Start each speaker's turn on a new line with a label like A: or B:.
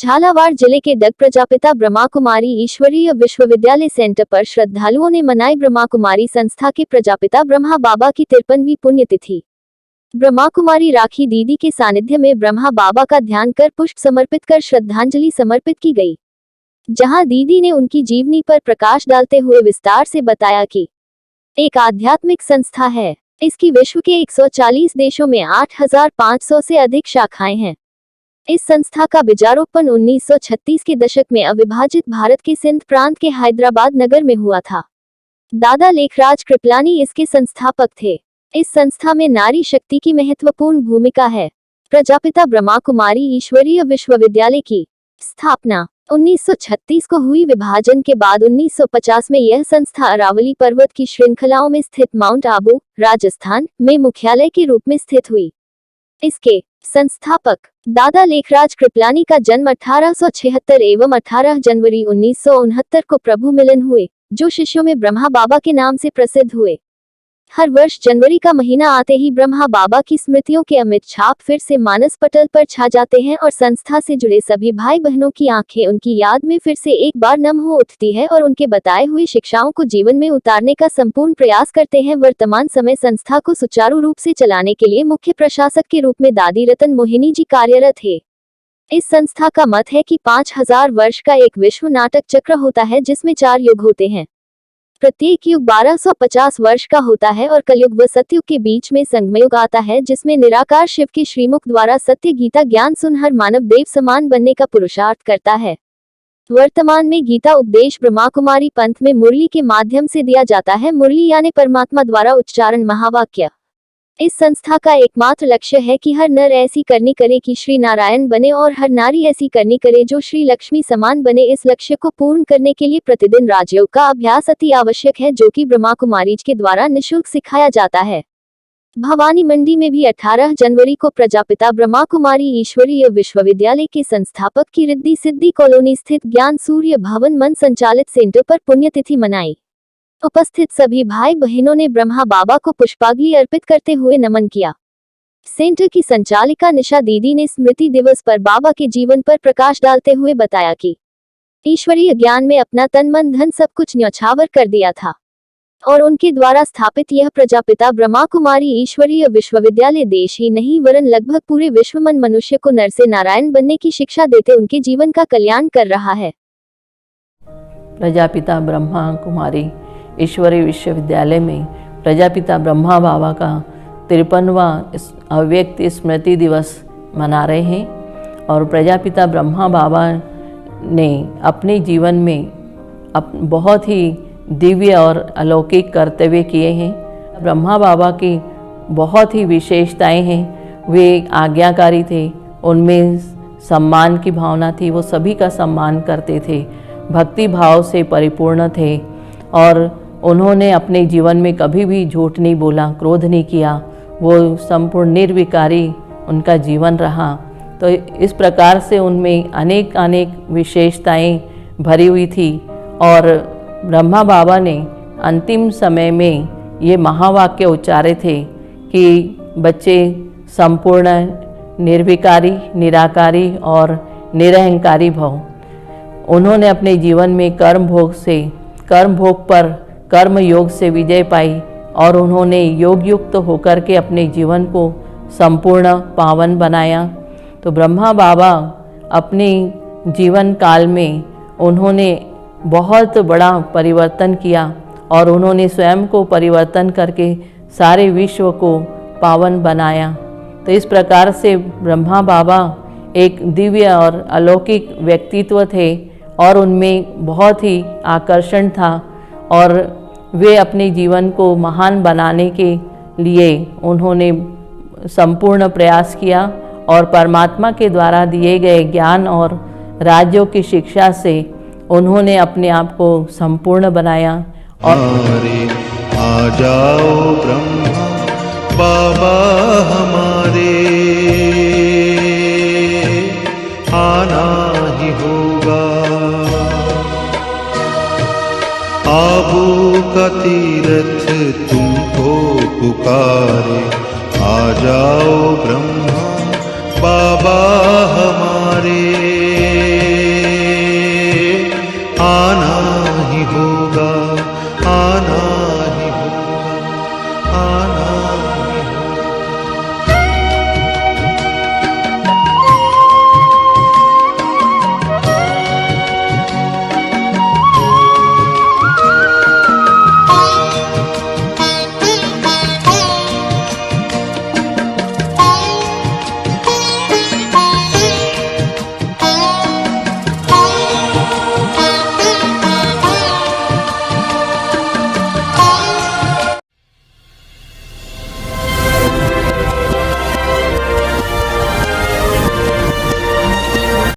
A: झालावाड़ जिले के डग प्रजापिता ब्रह्मा कुमारी ईश्वरीय विश्वविद्यालय सेंटर पर श्रद्धालुओं ने मनाई ब्रह्मा कुमारी संस्था के प्रजापिता ब्रह्मा बाबा की 53वीं पुण्यतिथि। ब्रह्मा कुमारी राखी दीदी के सानिध्य में ब्रह्मा बाबा का ध्यान कर पुष्प समर्पित कर श्रद्धांजलि समर्पित की गई, जहां दीदी ने उनकी जीवनी पर प्रकाश डालते हुए विस्तार से बताया कि एक आध्यात्मिक संस्था है। इसकी विश्व के 140 देशों में 8,500 से अधिक शाखाएं हैं। इस संस्था का बीजारोपण 1936 के दशक में अविभाजित भारत के सिंध प्रांत के हैदराबाद नगर में हुआ था। दादा लेखराज कृपलानी इसके संस्थापक थे। इस संस्था में नारी शक्ति की महत्वपूर्ण भूमिका है। प्रजापिता ब्रह्मा कुमारी ईश्वरीय विश्वविद्यालय की स्थापना 1936 को हुई। विभाजन के बाद 1950 में यह संस्था अरावली पर्वत की श्रृंखलाओं में स्थित माउंट आबू, राजस्थान में मुख्यालय के रूप में स्थित हुई। इसके संस्थापक दादा लेखराज कृपलानी का जन्म 1876 एवं 18 जनवरी 1969 को प्रभु मिलन हुए, जो शिष्यों में ब्रह्मा बाबा के नाम से प्रसिद्ध हुए। हर वर्ष जनवरी का महीना आते ही ब्रह्मा बाबा की स्मृतियों के अमिट छाप फिर से मानस पटल पर छा जाते हैं और संस्था से जुड़े सभी भाई बहनों की आंखें उनकी याद में फिर से एक बार नम हो उठती है और उनके बताए हुए शिक्षाओं को जीवन में उतारने का संपूर्ण प्रयास करते हैं। वर्तमान समय संस्था को सुचारू रूप से चलाने के लिए मुख्य प्रशासक के रूप में दादी रतन मोहिनी जी कार्यरत है। इस संस्था का मत है कि 5000 वर्ष का एक विश्व नाटक चक्र होता है, जिसमें 4 युग होते हैं। प्रत्येक युग 1250 वर्ष का होता है और कलयुग व सतयुग के बीच में संगमयुग आता है, जिसमें निराकार शिव के श्रीमुख द्वारा सत्य गीता ज्ञान सुन हर मानव देव समान बनने का पुरुषार्थ करता है। वर्तमान में गीता उपदेश ब्रह्मा कुमारी पंथ में मुरली के माध्यम से दिया जाता है। मुरली यानी परमात्मा द्वारा उच्चारण महावाक्य। इस संस्था का एकमात्र लक्ष्य है कि हर नर ऐसी करनी करे कि श्री नारायण बने और हर नारी ऐसी करनी करे जो श्री लक्ष्मी समान बने। इस लक्ष्य को पूर्ण करने के लिए प्रतिदिन राजयोग का अभ्यास अति आवश्यक है, जो कि ब्रह्मा कुमारी के द्वारा निःशुल्क सिखाया जाता है। भवानी मंडी में भी 18 जनवरी को प्रजापिता ब्रह्मा कुमारी ईश्वरीय विश्वविद्यालय के संस्थापक की रिद्धि सिद्धि कॉलोनी स्थित ज्ञान सूर्य भवन मन संचालित सेंटर पर पुण्यतिथि मनाई। उपस्थित सभी भाई बहनों ने ब्रह्मा बाबा को पुष्पांजलि अर्पित करते हुए नमन किया। सेंटर की संचालिका निशा दीदी ने स्मृति दिवस पर बाबा के जीवन पर प्रकाश डालते हुए बताया कि ईश्वरीय ज्ञान में अपना तन मन धन सब कुछ न्यौछावर कर दिया था और उनके द्वारा स्थापित यह प्रजापिता ब्रह्मा कुमारी ईश्वरीय विश्वविद्यालय देश ही नहीं वरन लगभग पूरे विश्व में मनुष्य को नर से नारायण बनने की शिक्षा देते उनके जीवन का कल्याण कर रहा है।
B: प्रजापिता ब्रह्मा कुमारी ईश्वरीय विश्वविद्यालय में प्रजापिता ब्रह्मा बाबा का 53वां अव्यक्त स्मृति दिवस मना रहे हैं और प्रजापिता ब्रह्मा बाबा ने अपने जीवन में बहुत ही दिव्य और अलौकिक कर्तव्य किए हैं। ब्रह्मा बाबा की बहुत ही विशेषताएं हैं। वे आज्ञाकारी थे, उनमें सम्मान की भावना थी, वो सभी का सम्मान करते थे, भक्ति भाव से परिपूर्ण थे और उन्होंने अपने जीवन में कभी भी झूठ नहीं बोला, क्रोध नहीं किया। वो संपूर्ण निर्विकारी उनका जीवन रहा। तो इस प्रकार से उनमें अनेक विशेषताएं भरी हुई थी और ब्रह्मा बाबा ने अंतिम समय में ये महावाक्य उच्चारे थे कि बच्चे संपूर्ण निर्विकारी, निराकारी और निरहंकारी भव। उन्होंने अपने जीवन में कर्म भोग पर कर्म योग से विजय पाई और उन्होंने योग युक्त होकर के अपने जीवन को संपूर्ण पावन बनाया। तो ब्रह्मा बाबा अपने जीवन काल में उन्होंने बहुत बड़ा परिवर्तन किया और उन्होंने स्वयं को परिवर्तन करके सारे विश्व को पावन बनाया। तो इस प्रकार से ब्रह्मा बाबा एक दिव्य और अलौकिक व्यक्तित्व थे और उनमें बहुत ही आकर्षण था और वे अपने जीवन को महान बनाने के लिए उन्होंने संपूर्ण प्रयास किया और परमात्मा के द्वारा दिए गए ज्ञान और राज्यों की शिक्षा से उन्होंने अपने आप को संपूर्ण बनाया। और
C: आ जाओ ब्रह्मा बाबा हमारे, आना ही होगा। आबू का तीरथ तुमको पुकारे, आ जाओ ब्रह्मा बाबा हमारे।